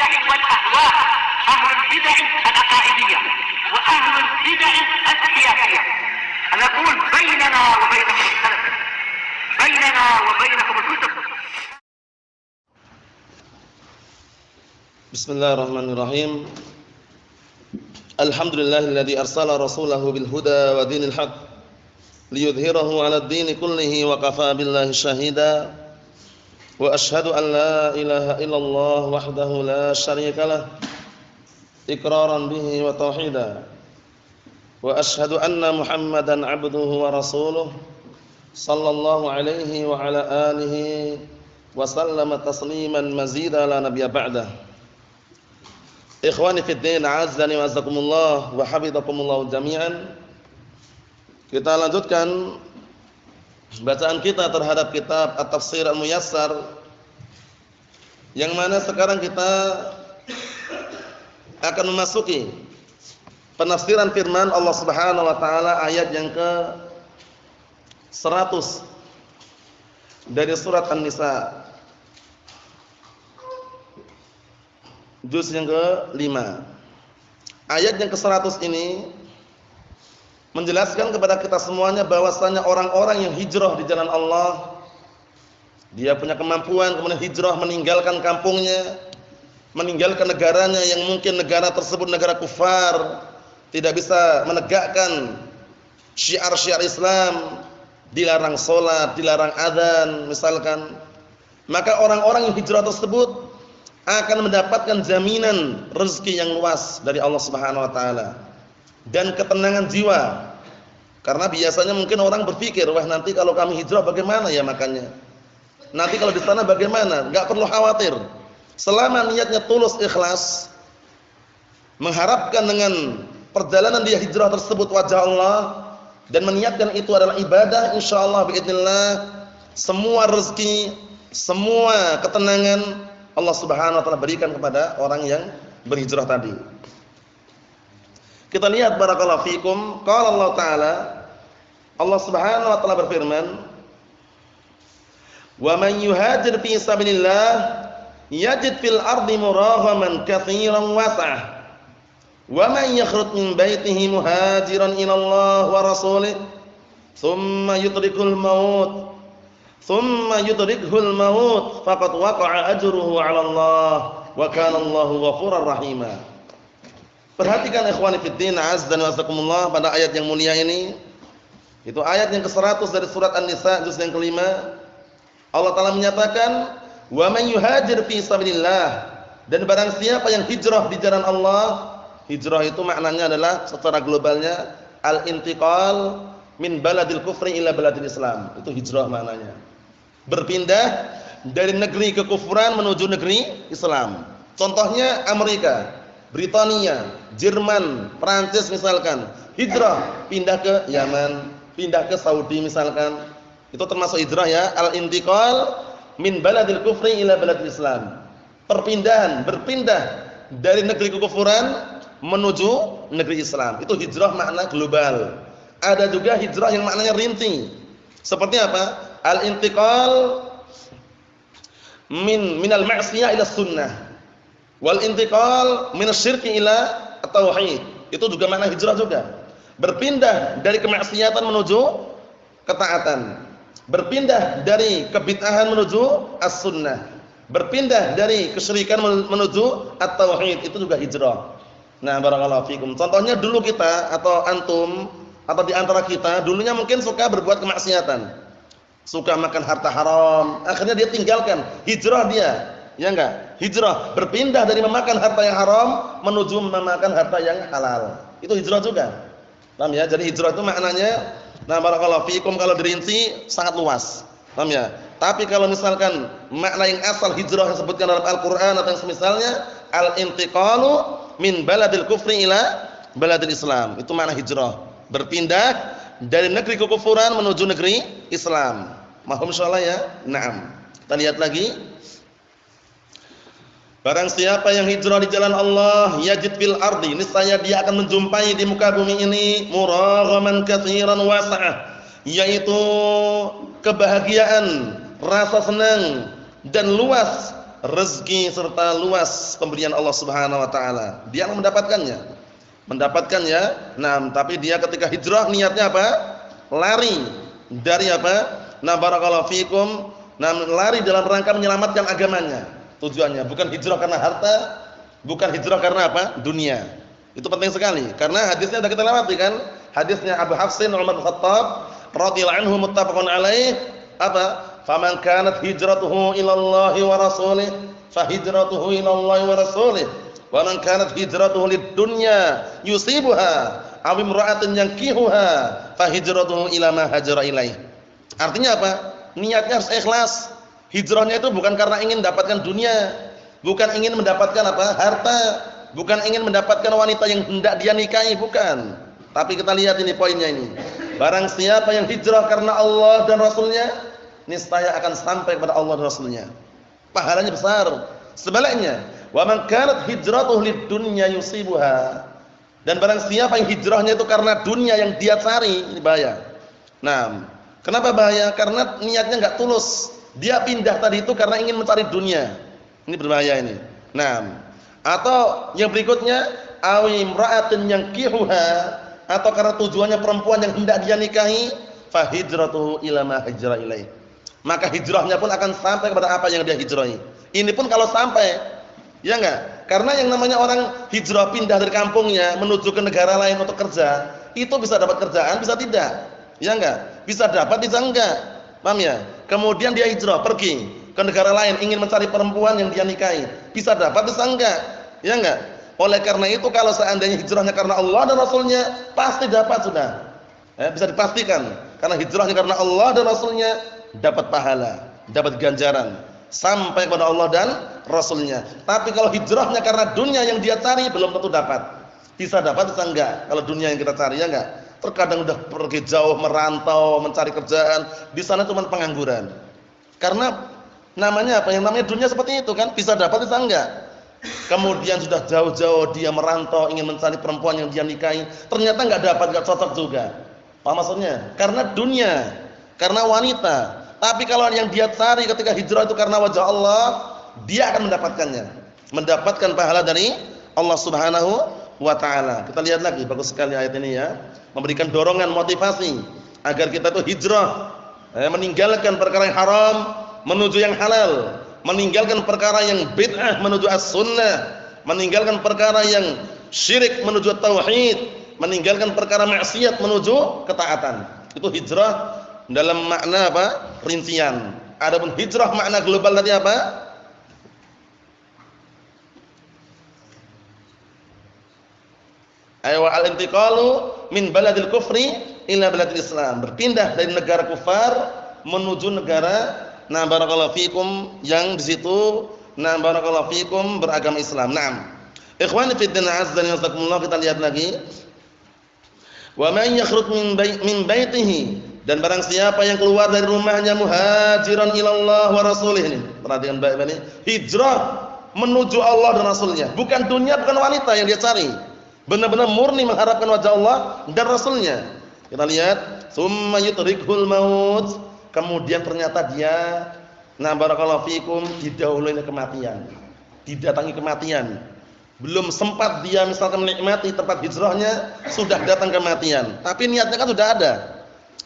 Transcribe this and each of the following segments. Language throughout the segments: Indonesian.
البدع والأهواء، أهل البدع العقائدية وأهل البدع السياسية. نقول بيننا وبينكم السلف، بيننا وبينكم الكتب. Bismillahirrahmanirrahim. Alhamdulillahilladzi arsala rasulahu bil huda wa dinil haq liyudhhirahu 'alad dini kullihi wa kafaa billahi syahida. Wa asyhadu an la ilaha illallah wahdahu la syarikalah iqraran bihi wa tauhida. Wa asyhadu anna Muhammadan 'abduhu wa rasuluh sallallahu alaihi wa ala alihi wa sallama tasliman mazida la nabiyya ba'dah. Ikhwani fid din, a'azzani wa azzakumullah wa hafizakumullah jami'an. Kita lanjutkan bacaan kita terhadap kitab At-Tafsir Al-Muyassar, yang mana sekarang kita akan memasuki penafsiran firman Allah Subhanahu wa taala ayat yang ke 100 dari surat An-Nisa. Juz yang ke-5. Ayat yang ke-100 ini menjelaskan kepada kita semuanya bahwasanya orang-orang yang hijrah di jalan Allah, dia punya kemampuan kemudian hijrah meninggalkan kampungnya, meninggalkan negaranya yang mungkin negara tersebut negara kufar, tidak bisa menegakkan syiar-syiar Islam, dilarang salat, dilarang adzan misalkan. Maka orang-orang yang hijrah tersebut akan mendapatkan jaminan rezeki yang luas dari Allah Subhanahu wa taala dan ketenangan jiwa. Karena biasanya mungkin orang berpikir, wah nanti kalau kami hijrah bagaimana ya makannya? Nanti kalau di sana bagaimana? Enggak perlu khawatir. Selama niatnya tulus ikhlas, mengharapkan dengan perjalanan dia hijrah tersebut wajah Allah dan meniatkan itu adalah ibadah, insyaallah biidznillah semua rezeki, semua ketenangan Allah Subhanahu wa taala berikan kepada orang yang berhijrah tadi. Kita lihat barakallahu fikum, qala Allah taala, Allah Subhanahu wa taala berfirman, "Wa man yuhajir fi sabilillah yajid fil ardi muraghaman katsiran was'ah. Wa man yakhruj min baitihi muhajiran ila Allah wa rasulih, thumma yudrikul maut thumma yudrikhul maut faqad waqa'a ajruhu 'ala Allah wa kana Allahu ghafurar rahima." Perhatikan ikhwani fid din, azza wa jazakumullah, pada ayat yang mulia ini, itu ayat yang ke-100 dari surat An-Nisa juz yang ke-5. Allah taala menyatakan, "Wa man yuhajir fi sabilillah," dan barang siapa yang hijrah di jalan Allah. Hijrah itu maknanya adalah secara globalnya al-intiqal min baladil kufri ila baladil Islam. Itu hijrah maknanya. Berpindah dari negeri kekufuran menuju negeri Islam. Contohnya Amerika, Britania, Jerman, Prancis misalkan. Hijrah, pindah ke Yaman, pindah ke Saudi misalkan. Itu termasuk hijrah ya, al-intiqal min baladil kufri ila baladil Islam. Perpindahan, berpindah dari negeri kekufuran menuju negeri Islam. Itu hijrah makna global. Ada juga hijrah yang maknanya rinci. Seperti apa? Al-intiqal minal ma'siyah ila sunnah, wal intiqal minasyirki ila at-tauhid. Itu juga makna hijrah juga. Berpindah dari kemaksiatan menuju ketaatan. Berpindah dari kebid'ahan menuju as-sunnah. Berpindah dari kesyirikan menuju at-tauhid. Itu juga hijrah. Nah, barakallahu fikum. Contohnya dulu kita atau antum atau di antara kita dulunya mungkin suka berbuat kemaksiatan. Suka makan harta haram, akhirnya dia tinggalkan, hijrah dia, ya enggak? Hijrah, berpindah dari memakan harta yang haram menuju memakan harta yang halal. Itu hijrah juga. Paham ya? Jadi hijrah itu maknanya, nah barakallahu fikum, kalau dirinci sangat luas. Paham ya? Tapi kalau misalkan makna yang asal hijrah yang disebutkan dalam Al-Qur'an atau yang semisalnya, al-intiqalu min baladil kufri ila baladil Islam. Itu makna hijrah. Berpindah dari negeri kekufuran menuju negeri Islam. Mahum insyaallah ya? Naam. Kita lihat lagi. Barang siapa yang hijrah di jalan Allah, yajid fil ardi, niscaya dia akan menjumpai di muka bumi ini muraghaman katsiran wasa'ah, yaitu kebahagiaan, rasa senang dan luas rezeki serta luas pemberian Allah Subhanahu wa taala. Dia akan mendapatkannya. Mendapatkannya. Nah, tapi dia ketika hijrah niatnya apa? Lari dari apa? Nah, barakallahu fikum. Nah, lari dalam rangka menyelamatkan agamanya. Tujuannya bukan hijrah karena harta, bukan hijrah karena apa? Dunia. Itu penting sekali karena hadisnya sudah kita lewati kan? Hadisnya Abu Hafsin Umar bin Khattab radhiyallahu anhu muttafaqun alaih apa? Faman kanat hijratuhu ila Allah wa rasulih fa hijratuhu ila Allah wa rasulih. Wa man kanat hijratuhu lid dunya yusibuha aw imra'atin yankihuha fa hijratuhu ila ma hajara ilaih. Artinya apa? Niatnya harus ikhlas. Hijrahnya itu bukan karena ingin mendapatkan dunia, bukan ingin mendapatkan apa? Harta, bukan ingin mendapatkan wanita yang hendak dia nikahi, bukan. Tapi kita lihat ini poinnya ini. Barang siapa yang hijrah karena Allah dan Rasulnya, niscaya akan sampai kepada Allah dan Rasulnya. Pahalanya besar. Sebaliknya, wa man kanat hijratuhu lid-dunya yusibuha. Dan barang siapa yang hijrahnya itu karena dunia yang dia cari, ini bahaya. Nah, kenapa bahaya? Karena niatnya enggak tulus. Dia pindah tadi itu karena ingin mencari dunia. Ini berbahaya ini. Nah, atau yang berikutnya, awi imra'atin yankihuha, atau karena tujuannya perempuan yang hendak dia nikahi, fa hijratuhu ila ma hajara ilaih. Maka hijrahnya pun akan sampai kepada apa yang dia hijrahi. Ini pun kalau sampai, ya enggak? Karena yang namanya orang hijrah pindah dari kampungnya menuju ke negara lain untuk kerja, itu bisa dapat kerjaan, bisa tidak. Ya enggak? Bisa dapat, bisa enggak. Paham ya? Kemudian dia hijrah pergi ke negara lain ingin mencari perempuan yang dia nikahi. Bisa dapat, bisa enggak? Ya enggak? Oleh karena itu kalau seandainya hijrahnya karena Allah dan Rasulnya pasti dapat sudah. Bisa dipastikan. Karena hijrahnya karena Allah dan Rasulnya dapat pahala, dapat ganjaran sampai kepada Allah dan Rasulnya. Tapi kalau hijrahnya karena dunia yang dia cari belum tentu dapat. Bisa dapat, bisa enggak? Kalau dunia yang kita cari, ya enggak? Terkadang udah pergi jauh merantau mencari kerjaan, di sana cuma pengangguran. Karena namanya apa? Yang namanya dunia seperti itu kan, bisa dapat, bisa enggak? Kemudian sudah jauh-jauh dia merantau ingin mencari perempuan yang dia nikahi, ternyata enggak dapat, enggak cocok juga. Apa maksudnya? Karena dunia, karena wanita. Tapi kalau yang dia cari ketika hijrah itu karena wajah Allah, dia akan mendapatkannya. Mendapatkan pahala dari Allah Subhanahu wa taala. Kita lihat lagi, bagus sekali ayat ini ya. Memberikan dorongan motivasi agar kita itu hijrah, meninggalkan perkara yang haram menuju yang halal, meninggalkan perkara yang bid'ah menuju as-sunnah, meninggalkan perkara yang syirik menuju tauhid, meninggalkan perkara maksiat menuju ketaatan. Itu hijrah dalam makna apa? Rincian. Adapun hijrah makna global tadi apa? Ayo al-intiqalu min baladil kufri ila baladil Islam. Berpindah dari negara kufar menuju negara barakallahu fikum yang di situ barakallahu fikum beragama Islam. Naam. Ikhwani fi din azza wa jalla, kita lihat lagi. Wa man yakhruj min baitihi, dan barang siapa yang keluar dari rumahnya muhajiran ilallah wa rasulih. Ini perhatikan baik-baik ini. Hijrah menuju Allah dan Rasulnya, bukan dunia, bukan wanita yang dia cari. Benar-benar murni mengharapkan wajah Allah dan Rasulnya. Kita lihat, summa yudrikhul maut, kemudian ternyata dia barakallahu fikum didahului kematian. Didatangi kematian. Belum sempat dia misalkan menikmati tempat hijrahnya, sudah datang kematian. Tapi niatnya kan sudah ada.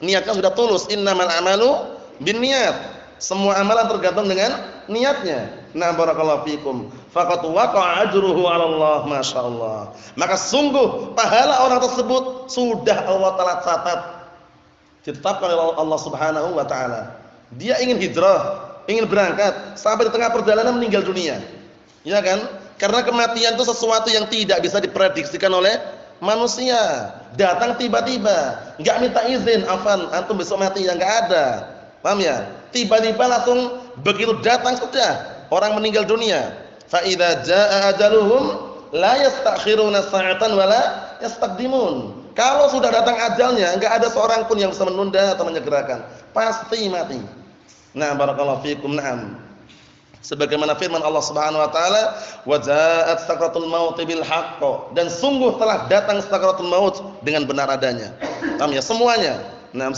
Niatnya sudah tulus. Innamal amalu binniyat. Semua amalan tergantung dengan niatnya. Barakallahu fikum. Faqad waqa'a ajruhu 'ala Allah, masyaallah. Maka sungguh pahala orang tersebut sudah Allah Ta'ala catat. Ditetapkan oleh Allah Subhanahu wa taala. Dia ingin hijrah, ingin berangkat, sampai di tengah perjalanan meninggal dunia. Ya kan? Karena kematian itu sesuatu yang tidak bisa diprediksikan oleh manusia. Datang tiba-tiba, enggak minta izin, "Afan, antum besok mati." Ya enggak ada. Paham ya? Tiba-tiba langsung begitu datang sudah orang meninggal dunia. Fa idza jaa ajaluhum la yastakhiruna sa'atan wa la yastaqdimun. Kalau sudah datang ajalnya, enggak ada seorang pun yang bisa menunda atau menyegerakan. Pasti mati. Barakallahu fikum. Sebagaimana firman Allah Subhanahu wa taala, "Wa ja'at sakratul maut bil haqq." Dan sungguh telah datang sakratul maut dengan benar adanya. Paham ya? Semuanya.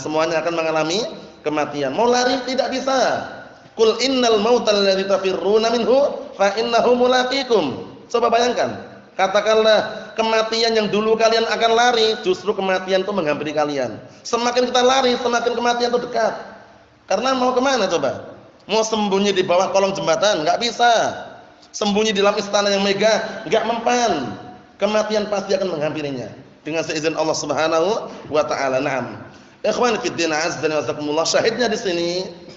Semuanya akan mengalami kematian. Mau lari tidak bisa. Qul innal mautal ladzi tafirruna minhu fa innahu mulaqikum. Coba bayangkan, katakanlah kematian yang dulu kalian akan lari, justru kematian itu menghampiri kalian. Semakin kita lari, semakin kematian itu dekat. Karena mau kemana coba? Mau sembunyi di bawah kolong jembatan? Enggak bisa. Sembunyi di dalam istana yang megah? Enggak mempan. Kematian pasti akan menghampirinya dengan seizin Allah Subhanahu wa taala. Naam. Ikhwan fillah azza wa jazakumullah, syahidnya di sini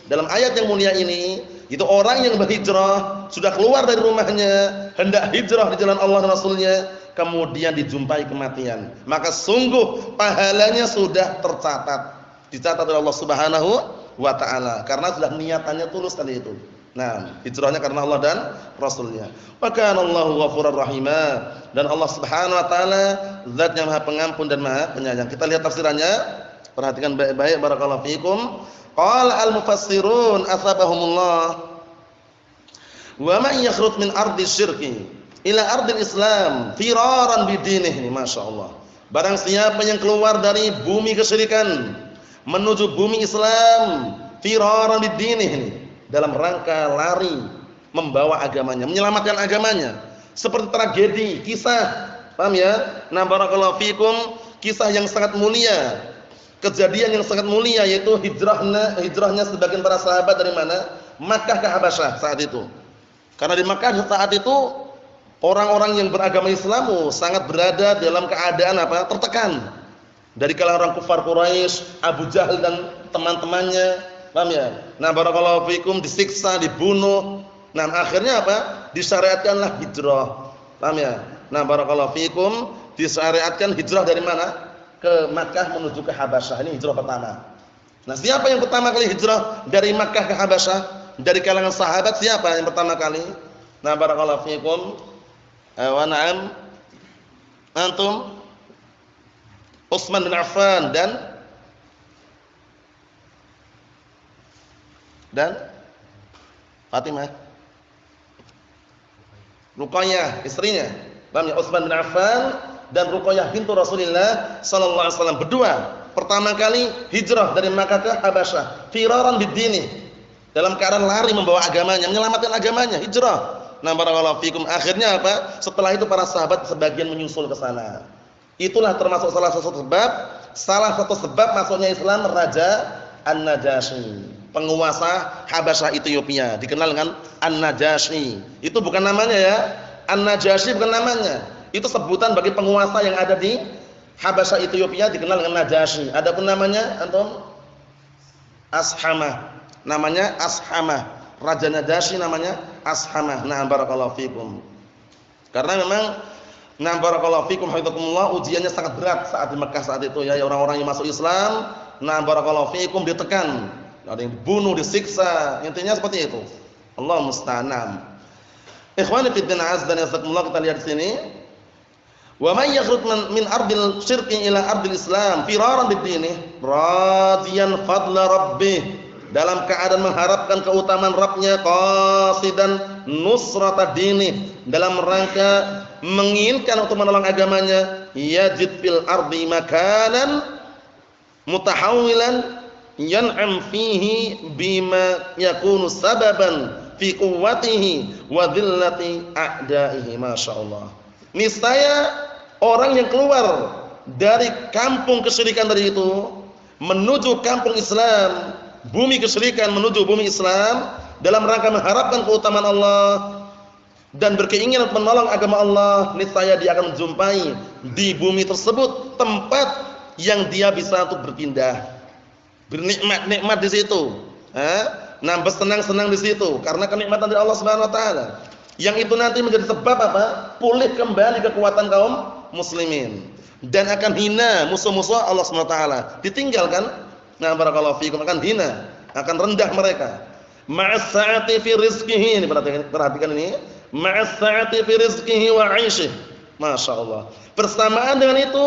dalam ayat yang mulia ini, itu orang yang berhijrah, sudah keluar dari rumahnya, hendak hijrah di jalan Allah dan Rasulnya, kemudian dijumpai kematian, maka sungguh pahalanya sudah tercatat, dicatat oleh Allah Subhanahu wa taala, karena sudah niatannya tulus kali itu. Nah, hijrahnya karena Allah dan Rasulnya. Wa kana Allahu ghafurur rahima, dan Allah Subhanahu wa taala zat yang Maha Pengampun dan Maha Penyayang. Kita lihat tafsirannya. Perhatikan baik-baik, barakallahu fikum. Qala al-mufassirun asabahumullah, wa man yakhruj min ardi syirki ila ardil islam firaran bidinihi. Masyaallah. Barang siapa yang keluar dari bumi kesyirikan menuju bumi Islam, firaran bidinihi, dalam rangka lari membawa agamanya, menyelamatkan agamanya. Seperti tragedi, kisah, paham ya? Nah, barakallahu fikum, kisah yang sangat mulia. Kejadian yang sangat mulia, yaitu hijrahnya sebagian para sahabat dari mana? Makkah ke Habasyah saat itu. Karena di Makkah saat itu orang-orang yang beragama Islam sangat berada dalam keadaan apa? Tertekan. Dari kalangan orang kufar Quraisy, Abu Jahal dan teman-temannya, paham ya? Nah, barakallahu fikum, disiksa, dibunuh. Nah, akhirnya apa? Disyariatkanlah hijrah. Paham ya? Nah, barakallahu fikum, disyariatkan hijrah dari mana? Ke Makkah menuju ke Habasyah. Ini hijrah pertama. Nah, siapa yang pertama kali hijrah dari Makkah ke Habasyah? Dari kalangan sahabat siapa yang pertama kali? Nah, barakallahu fikum. Wa na'am. Antum? Utsman bin Affan dan Fatimah. Ruqayyah, istrinya. Paham ya? Utsman bin Affan dan Ruqayyah bintu Rasulullah sallallahu alaihi wasallam berdua pertama kali hijrah dari Makkah ke Habasyah, firaran bidini, dalam keadaan lari membawa agamanya, menyelamatkan agamanya, hijrah. Nah, barakallahu fikum, akhirnya apa? Setelah itu para sahabat sebagian menyusul ke sana. Itulah termasuk salah satu sebab masuknya Islam Raja An-Najasyi, penguasa Habasyah Ethiopia, dikenal dengan An-Najasyi. Itu bukan namanya ya. An-Najasyi bukan namanya. Itu sebutan bagi penguasa yang ada di Habasyah Ethiopia, dikenal dengan Najasyi. Adapun namanya antum Ashamah. Namanya Ashamah. Raja Najasyi namanya Ashamah. Nah, barakallahu fikum. Karena memang nah, barakallahu fikum hafizakumullah, ujiannya sangat berat saat di Mekah saat itu ya, orang-orang yang masuk Islam. Nah, barakallahu fikum, ditekan, ada yang dibunuh, disiksa. Intinya seperti itu. Allah musta'an. Ikhwani fid din azza wa jalla, kita lihat di sini. Wa may yakhruj min ardil syirki ila ardil islam firaran bidini radiyan fadla rabbih, dalam keadaan mengharapkan keutamaan Rabbnya, qasidan nusrata dini, dalam rangka menginginkan untuk menolong agamanya, yajid fil ardi makanan mutahawwilan yan'am fihi bima yakunu sababan fi quwwatihi wa dhillati a'da'ihi. Masyaallah. Niscaya orang yang keluar dari kampung kesyirikan tadi itu menuju kampung Islam, bumi kesyirikan menuju bumi Islam, dalam rangka mengharapkan keutamaan Allah dan berkeinginan menolong agama Allah, niscaya dia akan menjumpai di bumi tersebut tempat yang dia bisa untuk berpindah, bernikmat-nikmat di situ, nah, bersenang-senang di situ karena kenikmatan dari Allah Subhanahu wa taala. Yang itu nanti menjadi sebab apa? Pulih kembali kekuatan kaum muslimin dan akan hina musuh-musuh Allah Subhanahu wa taala. Ditinggalkan, nah, barakallahu fikum, akan hina, akan rendah mereka. Ma'as sa'ati fi rizqihi, ini perhatikan ini. Ma'as sa'ati fi rizqihi wa 'aishihi. Masyaallah. Bersamaan dengan itu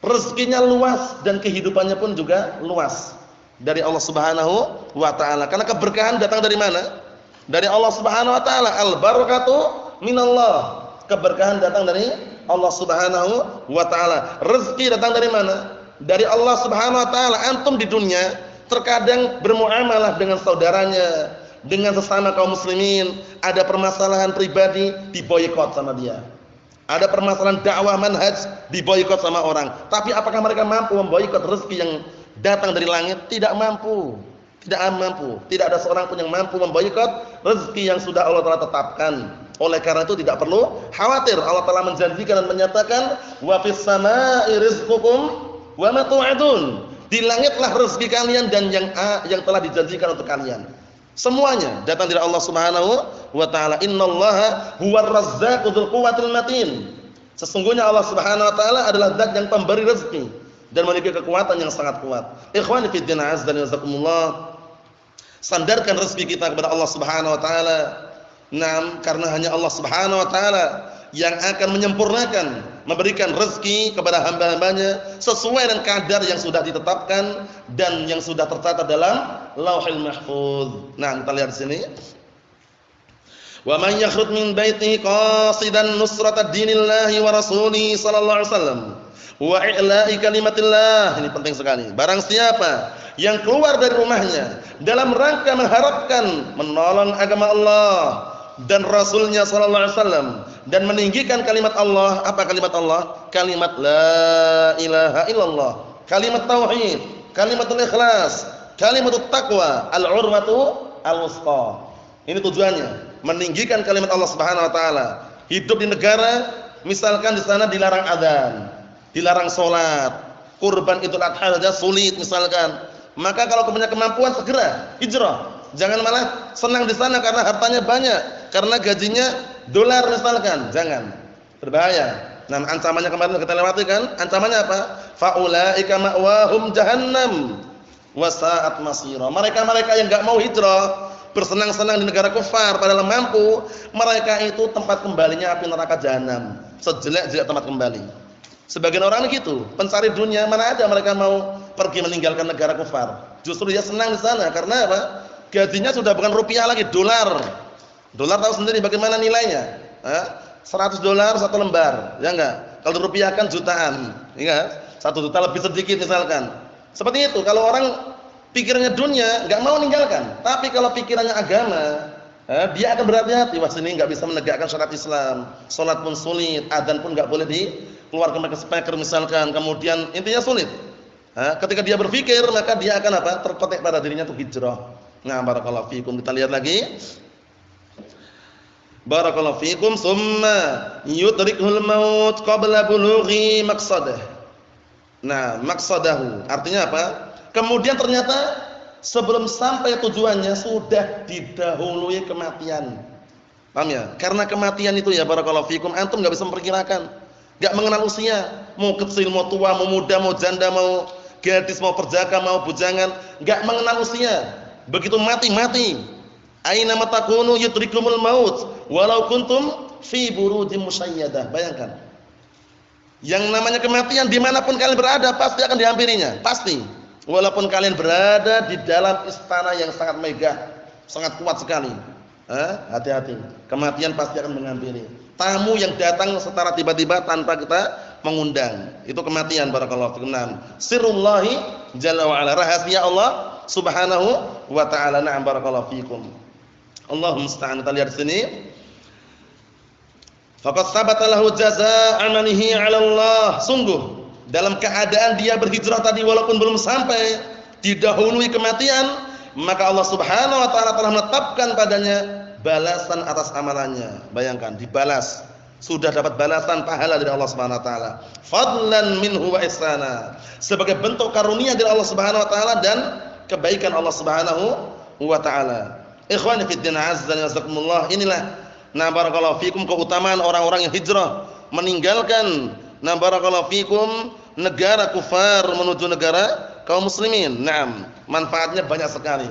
rezekinya luas dan kehidupannya pun juga luas dari Allah Subhanahu wa taala. Karena keberkahan datang dari mana? Dari Allah Subhanahu wa taala. Al-barakatu minallah. Keberkahan datang dari Allah Subhanahu wa taala. Rezeki datang dari mana? Dari Allah Subhanahu wa taala. Antum di dunia terkadang bermuamalah dengan saudaranya, dengan sesama kaum muslimin, ada permasalahan pribadi diboikot sama dia. Ada permasalahan dakwah manhaj diboikot sama orang. Tapi apakah mereka mampu memboikot rezeki yang datang dari langit? Tidak mampu. Tidak mampu. Tidak ada seorang pun yang mampu memboikot rezeki yang sudah Allah Taala tetapkan. Oleh karena itu tidak perlu khawatir. Allah Taala menjanjikan dan menyatakan, wa fis samaa'i rizqukum wa ma tu'adun. Di langitlah rezeki kalian dan yang telah dijanjikan untuk kalian. Semuanya datang dari Allah Subhanahu wa taala. Innallaha huwar razzaqu dzul quwwatil matin. Sesungguhnya Allah Subhanahu wa taala adalah zat yang pemberi rezeki dan memiliki kekuatan yang sangat kuat. Ikhwani fid din, azza wa jazakumullah. Sandarkan rezeki kita kepada Allah Subhanahu wa taala. Naam, karena hanya Allah Subhanahu wa taala yang akan menyempurnakan, memberikan rezeki kepada hamba-hambanya sesuai dengan kadar yang sudah ditetapkan dan yang sudah tercatat dalam Lauhul Mahfuz. Nah, kita lihat di sini. Wa man yakhrud min baitihi qasidan nusrata dinillahi wa rasulihi sallallahu alaihi wasallam wa i'la'i kalimatillah. Ini penting sekali. Barang siapa yang keluar dari rumahnya dalam rangka mengharapkan menolong agama Allah dan Rasulnya sallallahu alaihi wasallam dan meninggikan kalimat Allah. Apa kalimat Allah? Kalimat la ilaha illallah, kalimat tauhid, kalimatul ikhlas, kalimatut taqwa, al-urwatu al-wusqa. Ini tujuannya, meninggikan kalimat Allah Subhanahu wa taala. Hidup di negara misalkan di sana dilarang adzan, dilarang salat, kurban Idul Adha saja sulit misalkan. Maka kalau punya kemampuan segera hijrah. Jangan malah senang di sana karena hartanya banyak, karena gajinya dolar misalkan. Jangan. Berbahaya. Nah, ancamannya kemarin kita lewati kan? Ancamannya apa? Faulaika ma'wahum jahannam wa sa'at masira. Mereka-mereka yang enggak mau hijrah, bersenang-senang di negara kufar padahal mampu, mereka itu tempat kembalinya api neraka jahanam. Sejelek-jelek tempat kembali. Sebagian orang gitu, pencari dunia, mana ada mereka mau pergi meninggalkan negara kufar. Justru dia senang di sana karena apa? Gajinya sudah bukan rupiah lagi, dolar. Dolar tahu sendiri bagaimana nilainya. $100 satu lembar, ya enggak? Kalau rupiahkan jutaan, ya, 1 juta lebih sedikit misalkan. Seperti itu. Kalau orang pikirnya dunia, enggak mau meninggalkan. Tapi kalau pikirannya agama, dia akan berhati-hati. Wah, sini enggak bisa menegakkan syariat Islam. Salat pun sulit, adzan pun enggak boleh dikeluarkan pakai speaker misalkan. Kemudian intinya sulit. Ketika dia berpikir, maka dia akan apa? Terpetik pada dirinya untuk hijrah. Nah, barakallahu fikum. Kita lihat lagi. Barakallahu fikum, summa yudrikul maut qabla bulughi maqsadah. Nah, maqsadahu artinya apa? Kemudian ternyata sebelum sampai tujuannya sudah didahului kematian. Paham ya? Karena kematian itu ya barakallahu fikum, antum enggak bisa memperkirakan. Enggak mengenal usia, mau kecil, mau tua, mau muda, mau janda, mau gadis, mau perjaka, mau bujangan, enggak mengenal usia. Begitu mati. Aina matakunu yudrikumul maut walau kuntum fi burujin musyayyadah. Bayangkan. Yang namanya kematian dimanapun kalian berada pasti akan dihampirinya, pasti. Walaupun kalian berada di dalam istana yang sangat megah, sangat kuat sekali. Hati-hati. Kematian pasti akan menghampiri. Tamu yang datang secara tiba-tiba tanpa kita mengundang, itu kematian barakallahu fikum. Sirrullahi jalla wa ala, rahasia Allah Subhanahu wa ta'ala. Na'am barakallahu fikum. Allahumma musta'an. Kita lihat sini. Faqad sabata lahu jazaa' amalihi 'ala Allah. Sungguh dalam keadaan dia berhijrah tadi walaupun belum sampai didahului kematian, maka Allah Subhanahu wa ta'ala telah menetapkan padanya balasan atas amalannya. Bayangkan, dibalas. Sudah dapat balasan pahala dari Allah Subhanahu wa taala. Fadlan minhu wa ihsana. Sebagai bentuk karunia dari Allah Subhanahu wa taala dan kebaikan Allah Subhanahu wa taala. Ikhwani fid din, azza wa jazakumullah. Inilah barakallahu fikum keutamaan orang-orang yang hijrah meninggalkan barakallahu fikum negara kufar menuju negara kaum muslimin. Naam, manfaatnya banyak sekali.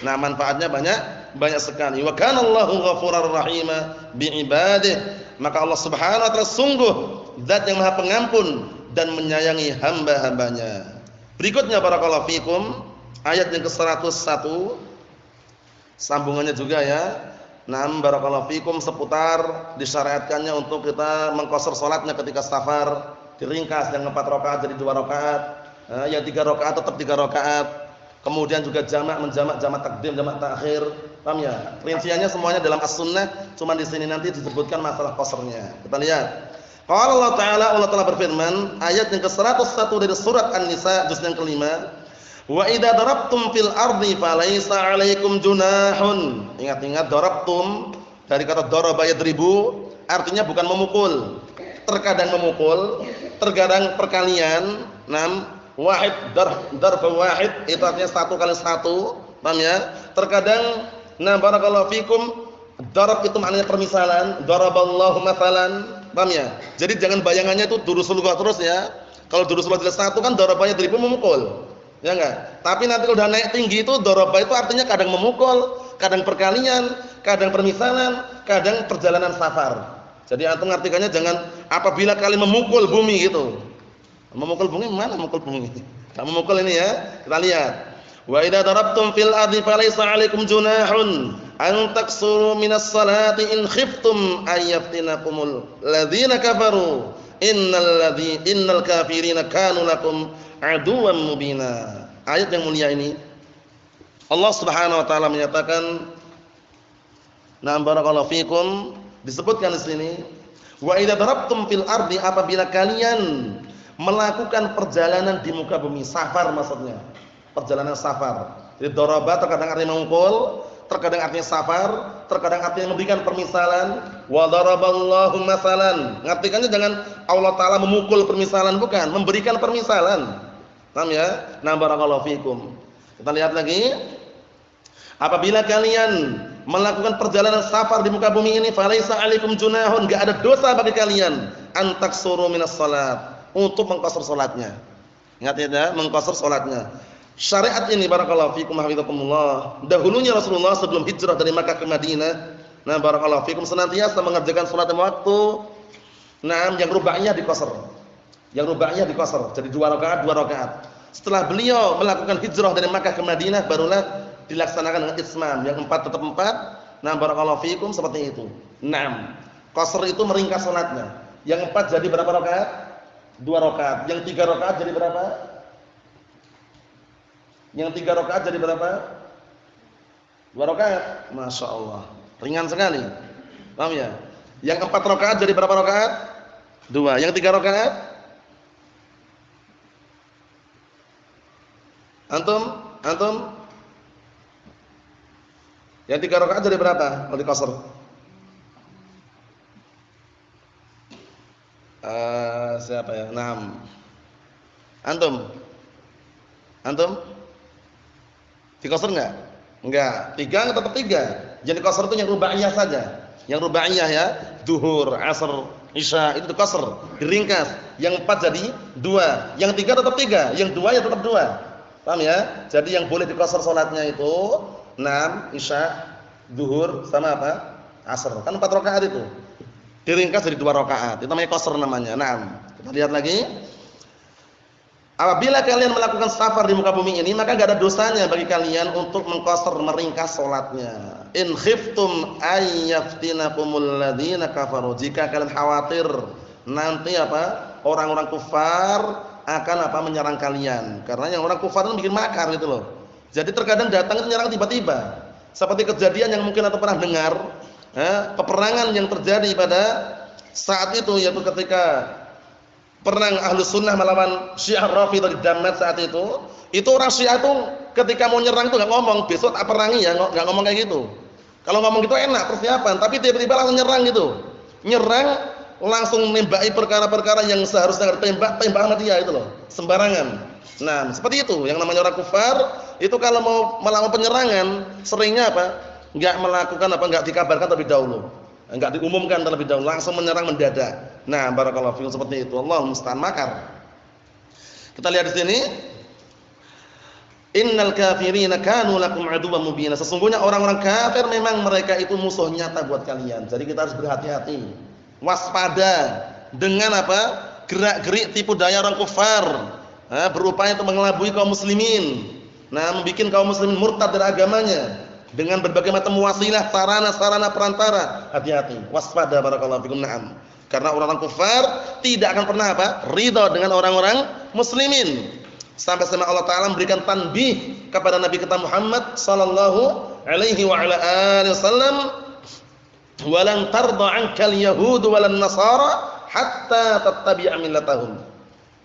Manfaatnya banyak sekali. Wa kana Allahu ghafurar rahima bi ibadihi. Maka Allah Subhanahu wa taala sungguh zat yang Maha Pengampun dan menyayangi hamba-hambanya. Berikutnya barakallahu fikum ayat yang ke-101, sambungannya juga ya. Barakallahu fikum seputar disyariatkannya untuk kita mengqashar salatnya ketika safar, diringkas yang 4 rakaat jadi 2 rakaat, yang 3 rakaat tetap 3 rakaat. Kemudian juga jamak menjamak, jamak takdim, jamak takhir. Paham ya? Rinciannya semuanya dalam As-Sunnah, cuma di sini nanti disebutkan masalah qasrnya. Kita lihat. Qala Allah Ta'ala berfirman, ayat yang ke-101 dari surat An-Nisa juz yang kelima, wa idza darabtum fil ardi falaysa 'alaikum junahun. Ingat-ingat darabtum dari kata daraba yadribu, artinya bukan memukul. Terkadang memukul, terkadang perkalian. Wahid darb wahid itu artinya satu kali satu. Paham ya? Terkadang barakallahu fikum, darab itu maknanya permisalan, daraballahu mathalan. Paham ya? Jadi jangan bayangannya itu durusul lugah terus ya. Kalau durusul jelas satu kan darabanya diribu memukul. Ya enggak? Tapi nanti kalau udah naik tinggi itu daraba itu artinya kadang memukul, kadang perkalian, kadang permisalan, kadang perjalanan safar. Jadi antum ngartikannya jangan apabila kalian memukul bumi gitu. Memukul bumi mana memukul bumi? Enggak memukul ini ya. Kita lihat. Wa idza darabtum fil ardi falaysa 'alaikum junahun an taksuru minas salati in khiftum ayyaftinakumul ladzina kafaru innal kafirina kanu lakum aduwwan mubina. Ayat yang mulia ini Allah Subhanahu wa taala menyatakan, barakallahu fikum, disebutkan di sini, wa idza darabtum fil ardi, apabila kalian melakukan perjalanan di muka bumi, safar maksudnya. Perjalanan safar. Jadi daraba terkadang artinya memukul, terkadang artinya safar, terkadang artinya memberikan permisalan. Wa daraballahu mathalan. Ngartikannya jangan Allah Taala memukul permisalan, bukan, memberikan permisalan. Paham ya? Barakallahu fikum. Kita lihat lagi. Apabila kalian melakukan perjalanan safar di muka bumi ini, falaisa 'alaikum junahun, enggak ada dosa bagi kalian an taksuru minas salat, untuk mengqasar salatnya. Ingat ya, mengqasar salatnya. Syariat ini barakallahu fikum hafizakumullah, dahulunya Rasulullah sebelum hijrah dari Makkah ke Madinah, barakallahu fikum, senantiasa mengerjakan salat lima waktu. Yang ruba'iyah diqasar. Yang ruba'iyah diqasar, jadi 2 rakaat. Setelah beliau melakukan hijrah dari Makkah ke Madinah, barulah dilaksanakan dengan itmam, yang 4 tetap 4. Barakallahu fikum, seperti itu. Qasar itu meringkas salatnya. Yang 4 jadi berapa rakaat? 2 rakaat. Yang 3 rakaat jadi berapa? Yang 3 rakaat jadi berapa? 2 rakaat. Masya Allah, ringan sekali. Paham ya? Yang 4 rakaat jadi berapa rakaat? 2. Yang 3 rakaat? Antum? Yang 3 rakaat jadi berapa kalau diqasar? Siapa ya? 6. Antum? Diqasar enggak? Enggak. 3 tetap 3. Jadi qasar itu yang ruba'iyah saja. Yang ruba'iyah ya, zuhur, asar, isya, itu diqasar, diringkas. Yang 4 jadi 2. Yang 3 tetap 3, yang 2 ya tetap 2. Paham ya? Jadi yang boleh diqasar salatnya itu 6, isya, zuhur sama apa? Asar. Kan 4 rakaat itu. Diringkas jadi 2 rakaat. Itu namanya qasar namanya. Kita lihat lagi. Apabila kalian melakukan safar di muka bumi ini, maka enggak ada dosanya bagi kalian untuk mengqasar, meringkas salatnya. In khiftum ayyaftinakumul ladzina kafaru. Jika kalian khawatir nanti orang-orang kufar akan menyerang kalian. Karena yang orang kufar itu bikin makar gitu loh. Jadi terkadang datang itu menyerang tiba-tiba. Seperti kejadian yang mungkin atau pernah dengar, peperangan yang terjadi pada saat itu, yaitu ketika perang Ahlus Sunnah melawan Syiah Rafidhah di Damat saat itu orang Syiah itu ketika mau nyerang itu enggak ngomong besok tak perangi ya, enggak ngomong kayak gitu. Kalau ngomong gitu enak persiapan, tapi tiba-tiba langsung nyerang gitu. Nyerang langsung nembaki perkara-perkara yang seharusnya tembak sama dia itu loh, sembarangan. Seperti itu yang namanya orang kufar itu kalau mau melakukan penyerangan seringnya enggak melakukan enggak dikabarkan terlebih dahulu. Enggak diumumkan terlebih dahulu, langsung menyerang mendadak. Barakallahu fiikum, seperti itu. Allahu musta'an, makar. Kita lihat di sini. Innal kafirina kanu lakum aduwwan mubina. Sesungguhnya orang-orang kafir memang mereka itu musuh nyata buat kalian. Jadi kita harus berhati-hati. Waspada dengan gerak-gerik tipu daya orang kufar. Berupaya untuk mengelabui kaum muslimin. Membikin kaum muslimin murtad dari agamanya. Dengan berbagai macam wasilah, sarana perantara. Hati-hati, waspada barakallahu fikum. Karena orang-orang kufar tidak akan pernah ridha dengan orang-orang muslimin. Sampai-sampai Allah Ta'ala memberikan tanbih kepada Nabi kita Muhammad sallallahu alaihi wa ala alihi wasallam, "Walan tarda 'ankal yahud walan nasara hatta tattabi'a millatahum."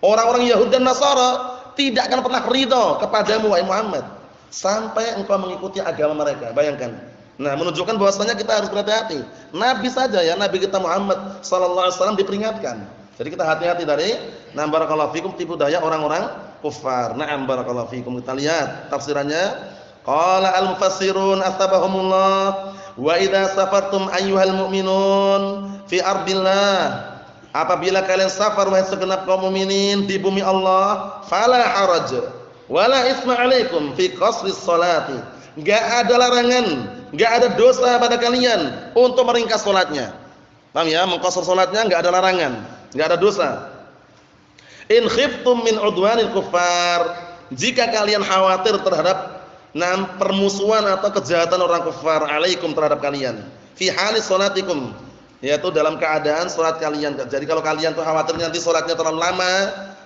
Orang-orang Yahudi dan Nasara tidak akan pernah ridha kepadamu wahai Muhammad sampai engkau mengikuti agama mereka. Bayangkan. Nah, menunjukkan bahwasanya kita harus berhati-hati. Nabi saja ya, Nabi kita Muhammad sallallahu alaihi wasallam diperingatkan. Jadi kita hati-hati dari barakallahu fikum tipu daya orang-orang kufar. Na'am barakallahu fikum. Kita lihat tafsirannya. Qala al-mufassirun attabahumullah wa idza safartum ayyuhal mu'minun fi ardillah. Apabila kalian safar wahai segenap kaum mukminin di bumi Allah, fala haraj wala isma alaikum fi qasris salati. Enggak ada larangan, enggak ada dosa pada kalian untuk meringkas salatnya. Paham ya? Mengqasar salatnya enggak ada larangan, enggak ada dosa. In khiftum min udwanil kuffar, jika kalian khawatir terhadap permusuhan atau kejahatan orang kufar alaikum terhadap kalian, fi halis salatikum, yaitu dalam keadaan salat kalian. Jadi kalau kalian tuh khawatir nanti salatnya terlalu lama,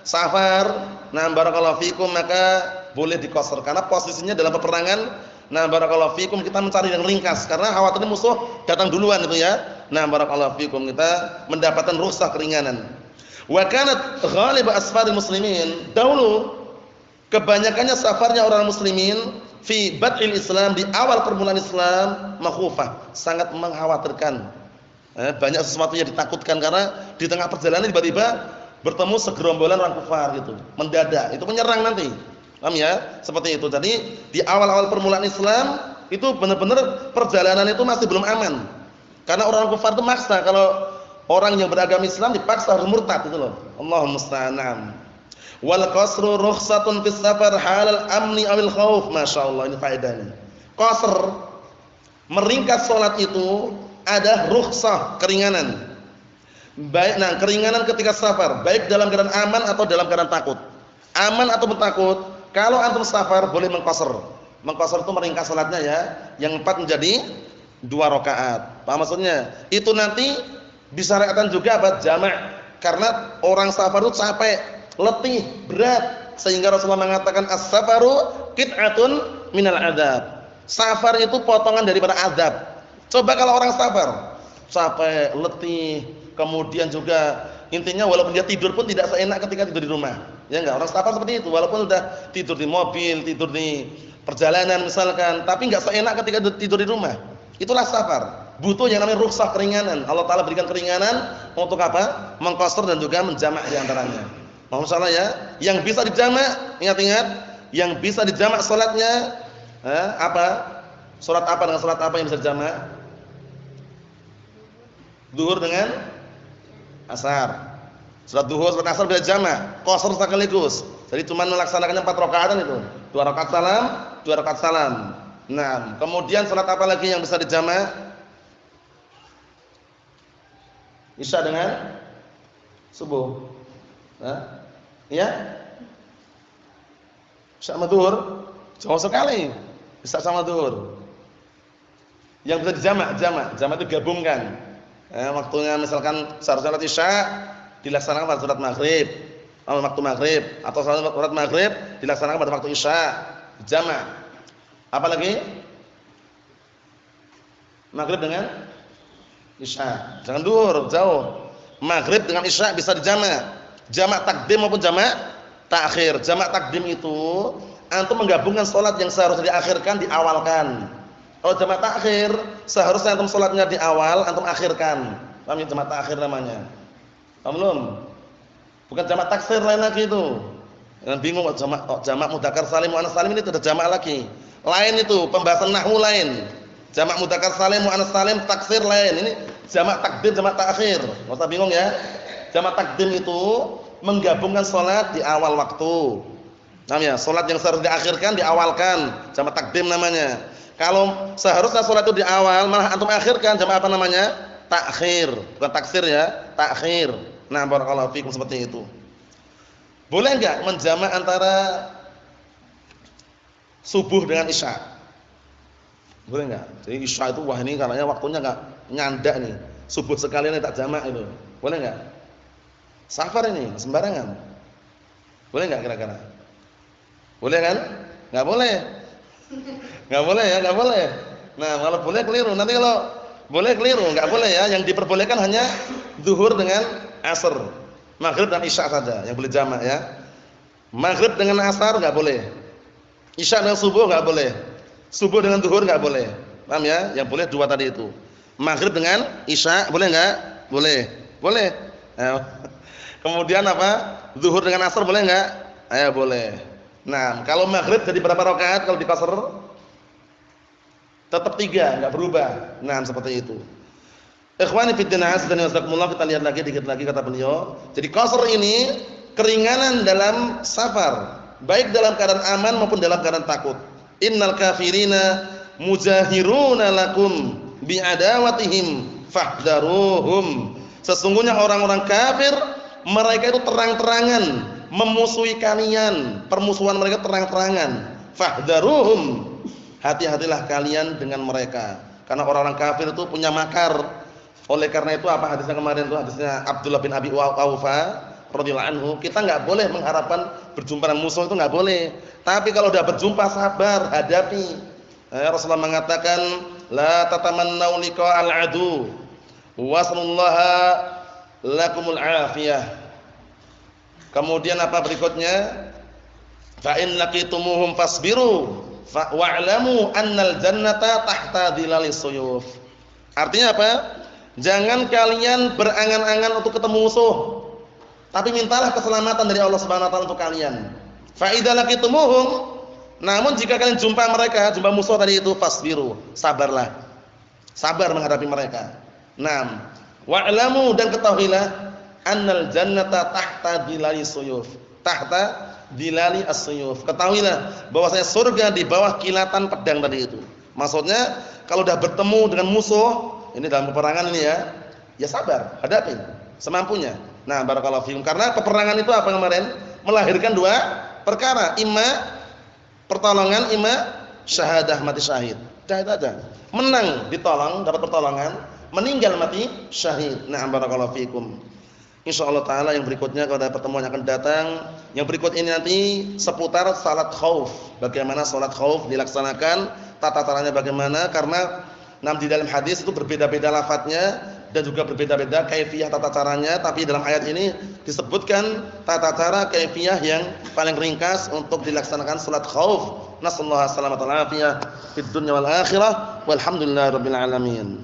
safar, barakallahu fikum, maka boleh diqasar karena posisinya dalam peperangan. Barakallahu fikum, kita mencari yang ringkas karena khawatirnya musuh datang duluan itu ya. Barakallahu fikum, kita mendapatkan rukhsah keringanan. Wa kanat ghalib asfaril muslimin, dahulu kebanyakannya safarnya orang muslimin fi bad'il Islam, di awal permulaan Islam, makhufah, sangat mengkhawatirkan. Banyak sesuatu yang ditakutkan karena di tengah perjalanan tiba-tiba bertemu segerombolan orang kufar gitu, mendadak, itu menyerang nanti. Paham ya? Seperti itu. Jadi di awal-awal permulaan Islam itu benar-benar perjalanan itu masih belum aman. Karena orang kufar itu maksa, kalau orang yang beragama Islam dipaksa harus murtad itu loh. Allahumma musta'an. Wal qasru rukhsatun fis safar halal amni awil khauf. Masyaallah, ini faedahnya. Qasr, meringkas salat itu ada rukhsah, keringanan. Baik, keringanan ketika safar, baik dalam keadaan aman atau dalam keadaan takut. Aman atau takut, kalau antum safar boleh mengqasar. Mengqasar itu meringkas salatnya ya, yang 4 menjadi 2 rakaat. Paham maksudnya? Itu nanti disyariatkan juga apa? Jama'. Karena orang safar itu capek, letih, berat, sehingga Rasulullah mengatakan as-safaru qit'atun minal adzab. Safar itu potongan daripada azab. Coba kalau orang safar, capek, letih, kemudian juga intinya walaupun dia tidur pun tidak seenak ketika tidur di rumah. Ya enggak, orang safar seperti itu, walaupun sudah tidur di mobil, tidur di perjalanan misalkan, tapi enggak seenak ketika tidur di rumah. Itulah safar. Butuh yang namanya rukhsah, keringanan. Allah Taala berikan keringanan untuk apa? Mengqasar dan juga menjamak di antaranya. Masalah ya, yang bisa dijamak, ingat-ingat, yang bisa dijamak salatnya apa? Salat apa dengan salat apa yang bisa dijamak? Zuhur dengan asar. Salat zuhur, salat asar bisa jamak, qasar sekaligus. Jadi cuma melaksanakannya 4 rakaatan itu. 2 rakaat salam, 2 rakaat salam. Nah, kemudian salat apa lagi yang bisa dijamak? Isya dengan subuh. Nah, ya? Isya sama zuhur jauh sekali. Isya sama zuhur. Yang bisa dijamak, jamak itu gabungkan. Waktunya misalkan salat Isya dilaksanakan pada salat maghrib, waktu maghrib, atau salat maghrib dilaksanakan pada waktu Isya, jamak. Apa lagi? Maghrib dengan Isya. Jangan duhur, jauh. Maghrib dengan Isya bisa dijamak. Jamak takdim maupun jamak takhir. Jamak takdim itu antum menggabungkan salat yang seharusnya diakhirkan diawalkan. Kalau jamak takhir seharusnya antum salatnya di awal, antum akhirkan. Paham ya, jamak takhir namanya? Paham belum? Bukan jamak taksir lain lagi itu. Jangan bingung jamak mudzakkar salim muannats salim ini sudah jamak lagi. Lain itu, pembahasan nahwu lain. Jamak mudzakkar salim muannats salim taksir lain. Ini jamak takdim, jamak takhir. Enggak usah bingung ya. Jamak takdim itu menggabungkan salat di awal waktu. Namanya salat yang seharusnya diakhirkan diawalkan, jamak takdim namanya. Kalau seharusnya salat itu di awal malah antum akhirkan, jamak apa namanya? Takhir, bukan taksir ya, takhir. Nah, barakallahu fikum, seperti itu. Boleh enggak menjamak antara subuh dengan Isya? Boleh enggak? Jadi Isya itu wah ini karena waktunya enggak nyandak nih. Subuh sekalian tak jamak itu. Boleh enggak? Safar ini sembarangan. Boleh enggak kira-kira? Boleh kan? Enggak boleh. Enggak boleh ya, enggak boleh. Nah, kalau boleh keliru. Nanti kalau boleh keliru, enggak boleh ya. Yang diperbolehkan hanya zuhur dengan asar. Maghrib dan isya saja yang boleh jamak ya. Maghrib dengan asar enggak boleh. Isya dengan subuh enggak boleh. Subuh dengan zuhur enggak boleh. Paham ya? Yang boleh dua tadi itu. Maghrib dengan isya boleh enggak? Boleh. Boleh. Ayo. Kemudian apa? Zuhur dengan asar boleh enggak? Ayo boleh. Nah, kalau maghrib jadi berapa rakaat kalau dikasar? Tetap 3, enggak berubah. Nah, seperti itu. Ikhwani fid din azza wa jalla, kita lihat lagi dikit lagi kata beliau. Jadi qasar ini keringanan dalam safar, baik dalam keadaan aman maupun dalam keadaan takut. Innal kafirina mujahiruna lakum bi'adawatihim fahdharuhum. Sesungguhnya orang-orang kafir mereka itu terang-terangan memusuhi kalian, permusuhan mereka terang-terangan. Fahdharuhum. Hati-hatilah kalian dengan mereka. Karena orang-orang kafir itu punya makar. Oleh karena itu apa hadisnya kemarin itu hadisnya Abdullah bin Abi Aufa radhiyallahu anhu, kita enggak boleh mengharapkan berjumpa dengan musuh, itu enggak boleh. Tapi kalau sudah berjumpa sabar, hadapi. Rasulullah mengatakan la tatamannau liqa'al adu wasallallaha lakumul afiyah. Kemudian apa berikutnya? Fa in laqitumuhum fasbiru wa'lamu annal jannata tahta dhilalis suyuf. Artinya apa? Jangan kalian berangan-angan untuk ketemu musuh, tapi mintalah keselamatan dari Allah Subhanahu wa taala untuk kalian. Fa idza laqitumuhum, namun jika kalian jumpa mereka, jumpa musuh tadi itu, fasbiru, sabarlah. Sabar menghadapi mereka. Naam. Wa'lamu, dan ketahuilah annal jannata tahta dhilalis suyuf. Tahta dhilali as-suyuf. Ketahuilah bahwasanya surga di bawah kilatan pedang tadi itu. Maksudnya kalau sudah bertemu dengan musuh, ini dalam peperangan ini ya sabar, hadapi semampunya. Nah, barakallahu fikum. Karena peperangan itu apa kemarin? Melahirkan dua perkara, imma pertolongan, imma syahadah, mati syahid. Syahid aja. Menang ditolong, dapat pertolongan, meninggal mati syahid. Nah, barakallahu fikum. Insyaallah taala yang berikutnya pada pertemuan yang akan datang, yang berikut ini nanti seputar salat khauf. Bagaimana salat khauf dilaksanakan, tata caranya bagaimana, karena di dalam hadis itu berbeda-beda lafadznya dan juga berbeda-beda kaifiyah tata caranya, tapi dalam ayat ini disebutkan tata cara kaifiyah yang paling ringkas untuk dilaksanakan salat khauf. Nasallahu alaihi wasallam fid dunya wal akhirah walhamdulillahirabbil alamin.